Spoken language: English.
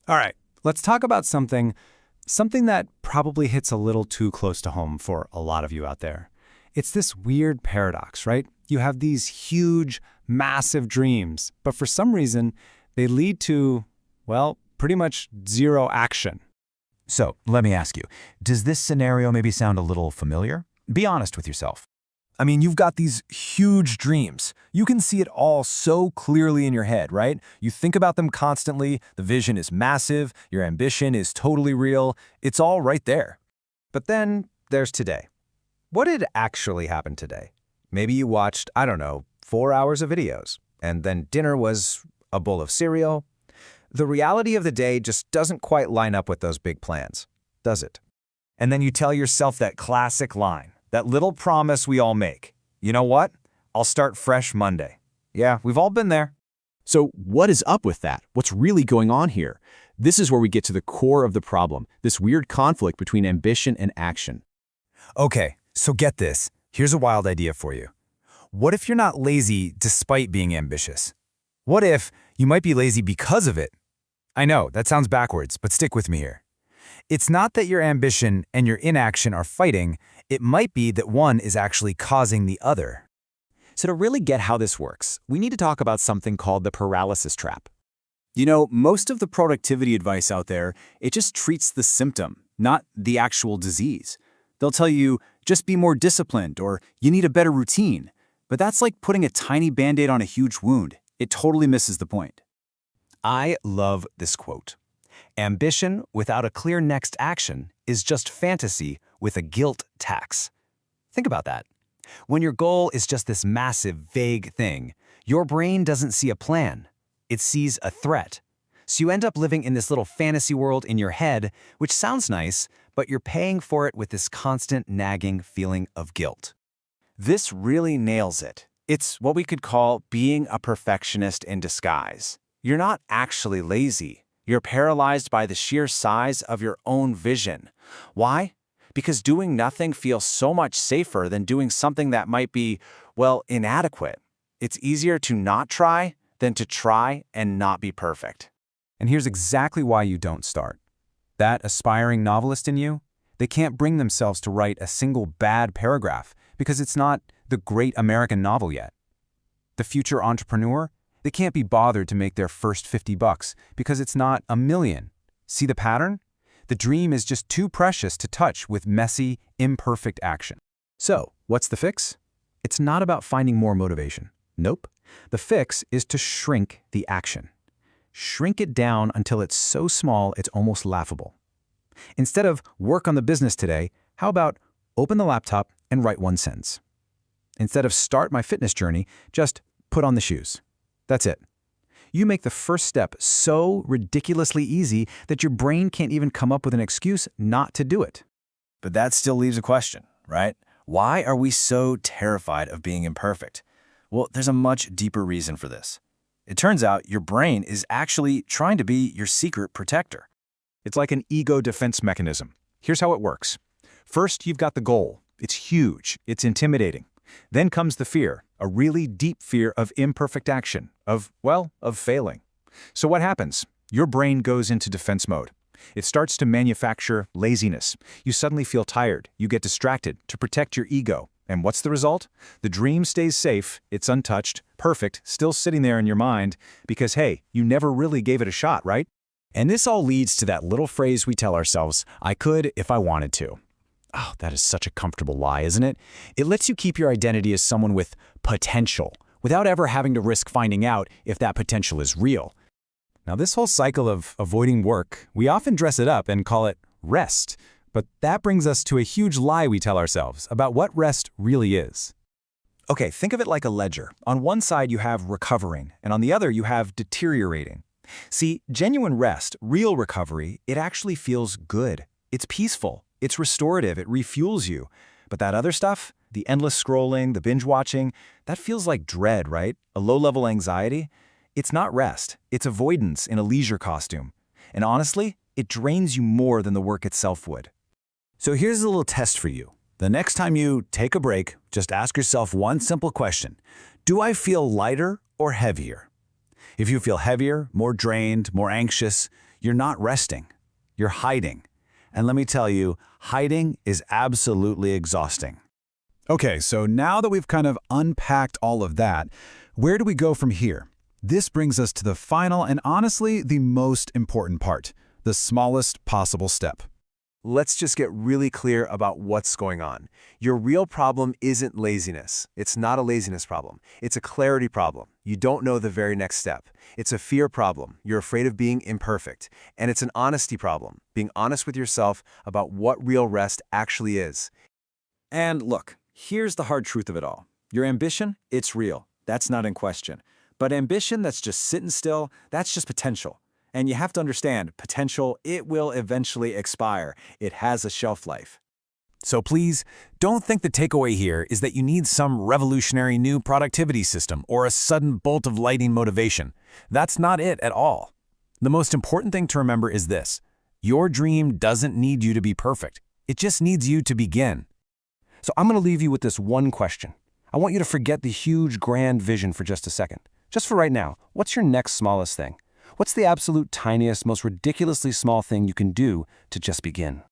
All right, let's talk about something that probably hits a little too close to home for a lot of you out there. It's this weird paradox, right? You have these huge, massive dreams, but for some reason, they lead to, well, pretty much zero action. So, let me ask you, does this scenario maybe sound a little familiar? Be honest with yourself. I mean, you've got these huge dreams. You can see it all so clearly in your head, right? You think about them constantly, the vision is massive, your ambition is totally real, it's all right there. But then there's today. What did actually happen today? Maybe you watched, I don't know, 4 hours of videos, and then dinner was a bowl of cereal. The reality of the day just doesn't quite line up with those big plans, does it? And then you tell yourself that classic line, that little promise we all make. You know what? I'll start fresh Monday. Yeah, we've all been there. So what is up with that? What's really going on here? This is where we get to the core of the problem, this weird conflict between ambition and action. Okay, so get this. Here's a wild idea for you. What if you're not lazy despite being ambitious? What if you might be lazy because of it? I know, that sounds backwards, but stick with me here. It's not that your ambition and your inaction are fighting, it might be that one is actually causing the other. So to really get how this works, we need to talk about something called the paralysis trap. You know, most of the productivity advice out there, it just treats the symptom, not the actual disease. They'll tell you, just be more disciplined, or you need a better routine. But that's like putting a tiny Band-Aid on a huge wound. It totally misses the point. I love this quote. Ambition without a clear next action is just fantasy with a guilt tax. Think about that. When your goal is just this massive, vague thing, your brain doesn't see a plan. It sees a threat. So you end up living in this little fantasy world in your head, which sounds nice, but you're paying for it with this constant nagging feeling of guilt. This really nails it. It's what we could call being a perfectionist in disguise. You're not actually lazy. You're paralyzed by the sheer size of your own vision. Why? Because doing nothing feels so much safer than doing something that might be, well, inadequate. It's easier to not try than to try and not be perfect. And here's exactly why you don't start. That aspiring novelist in you, they can't bring themselves to write a single bad paragraph because it's not the great American novel yet. The future entrepreneur, they can't be bothered to make their first $50 because it's not a million. See the pattern? The dream is just too precious to touch with messy, imperfect action. So, what's the fix? It's not about finding more motivation. Nope. The fix is to shrink the action. Shrink it down until it's so small it's almost laughable. Instead of work on the business today, how about open the laptop and write one sentence? Instead of start my fitness journey, just put on the shoes. That's it. You make the first step so ridiculously easy that your brain can't even come up with an excuse not to do it. But that still leaves a question, right? Why are we so terrified of being imperfect? Well, there's a much deeper reason for this. It turns out your brain is actually trying to be your secret protector. It's like an ego defense mechanism. Here's how it works. First, you've got the goal. It's huge. It's intimidating. Then comes the fear, a really deep fear of imperfect action, of failing. So what happens? Your brain goes into defense mode. It starts to manufacture laziness. You suddenly feel tired. You get distracted to protect your ego. And what's the result? The dream stays safe, it's untouched, perfect, still sitting there in your mind, because hey, you never really gave it a shot, right? And this all leads to that little phrase we tell ourselves, I could if I wanted to. Oh, that is such a comfortable lie, isn't it? It lets you keep your identity as someone with potential, without ever having to risk finding out if that potential is real. Now, this whole cycle of avoiding work, we often dress it up and call it rest. But that brings us to a huge lie we tell ourselves about what rest really is. Okay, think of it like a ledger. On one side you have recovering, and on the other you have deteriorating. See, genuine rest, real recovery, it actually feels good. It's peaceful. It's restorative. It refuels you. But that other stuff, the endless scrolling, the binge watching, that feels like dread, right? A low-level anxiety. It's not rest. It's avoidance in a leisure costume. And honestly, it drains you more than the work itself would. So here's a little test for you. The next time you take a break, just ask yourself one simple question. Do I feel lighter or heavier? If you feel heavier, more drained, more anxious, you're not resting. You're hiding. And let me tell you, hiding is absolutely exhausting. Okay, so now that we've kind of unpacked all of that, where do we go from here? This brings us to the final and honestly the most important part, the smallest possible step. Let's just get really clear about what's going on. Your real problem isn't laziness. It's not a laziness problem. It's a clarity problem. You don't know the very next step. It's a fear problem. You're afraid of being imperfect. And it's an honesty problem, being honest with yourself about what real rest actually is. And look, here's the hard truth of it all. Your ambition, it's real. That's not in question. But ambition that's just sitting still, that's just potential. And you have to understand, potential, it will eventually expire. It has a shelf life. So please, don't think the takeaway here is that you need some revolutionary new productivity system or a sudden bolt of lightning motivation. That's not it at all. The most important thing to remember is this. Your dream doesn't need you to be perfect. It just needs you to begin. So I'm going to leave you with this one question. I want you to forget the huge, grand vision for just a second. Just for right now, what's your next smallest thing? What's the absolute tiniest, most ridiculously small thing you can do to just begin?